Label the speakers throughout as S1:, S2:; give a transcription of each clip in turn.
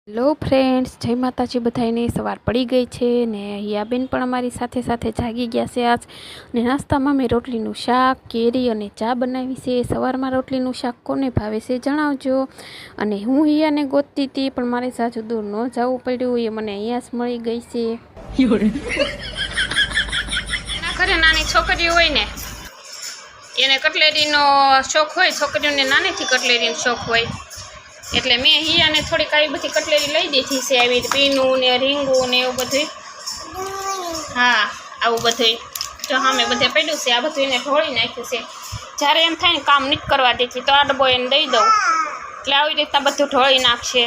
S1: Hello friends, જય માતાજી બધાને। સવાર પડી ગઈ છે ને હિયાબેન પણ અમારી સાથે સાથે જાગી ગયા છે આજ। અને નાસ્તામાં મેં રોટલીનું શાક, કેરી અને ચા બનાવી છે। સવારમાં રોટલીનું શાક કોને ભાવે છે જણાવજો। અને હું હિયાને ગોતતી હતી પણ મારે સાચું દૂર ન જવું પડ્યું, એ મને અહીંયા જ મળી ગઈ છે। એના ઘરે નાની છોકરી હોય ને એને કટલેરીનો શોખ હોય, છોકરીઓને નાનીથી કટલેરીનો શોખ હોય, એટલે મેં હિયાને થોડીક આવી બધી કટલેરી લઈ દીધી છે, આવી પીનું ને રીંગું ને એવું બધું। હા, આવું બધું જો સામે બધે પડ્યું છે, આ બધું એને ઢોળી નાખ્યું છે। જ્યારે એમ થાય ને કામ નથી કરવા દેતી તો આ ડબ્બો એને દઈ દઉં, એટલે આવી રીતના બધું ઢોળી નાખશે।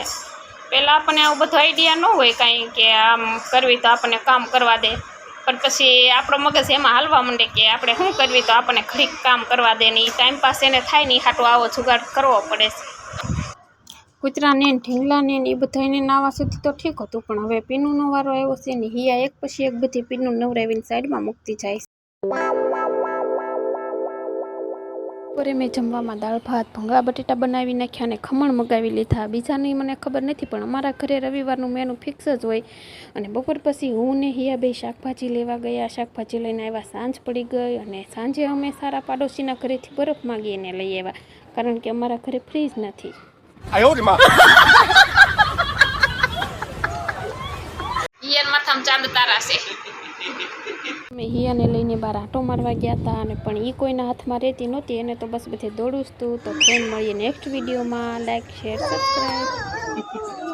S1: પહેલાં આપણને આવું બધું આઈડિયા ન હોય કાંઈ કે આમ કરવી તો આપણને કામ કરવા દે, પણ પછી આપણો મગજ એમાં હાલવા માંડે કે આપણે શું કરવી તો આપણને ઘડીક કામ કરવા દે ને, એ ટાઈમ પાસ એને થાય ને એ હાટો આવો જુગાડ કરવો પડે છે। કૂતરાને ઢીંગલાને એ બધાને નાવા સુધી તો ઠીક હતું, પણ હવે પીનુંનો વારો આવ્યો છે ને હિયા એક પછી એક બધી પીનું નવરાવીને સાઈડમાં મૂકતી જાય છે। બપોરે મેં જમવામાં દાળ ભાત, ભૂંગળા બટેટા બનાવી નાખ્યા અને ખમણ મગાવી લીધા। બીજાની મને ખબર નથી, પણ અમારા ઘરે રવિવારનું મેનુ ફિક્સ જ હોય। અને બપોર પછી હું ને હિયા બે શાકભાજી લેવા ગયા, શાકભાજી લઈને આવ્યા, સાંજ પડી ગઈ। અને સાંજે અમે સારા પાડોશીના ઘરેથી બરફ માગીને લઈ આવ્યા, કારણ કે અમારા ઘરે ફ્રીજ નથી। હિયાન માથામાં ચાંદ તારા છે। મેં હિયાને લઈને બહાર આંટો મારવા ગયા હતા, અને પણ એ કોઈના હાથમાં રહેતી નહોતી, એને તો બસ બધે દોડું જ તું। તો ફ્રેન્ડ મળીએ નેક્સ્ટ વિડીયોમાં। Like, share, subscribe.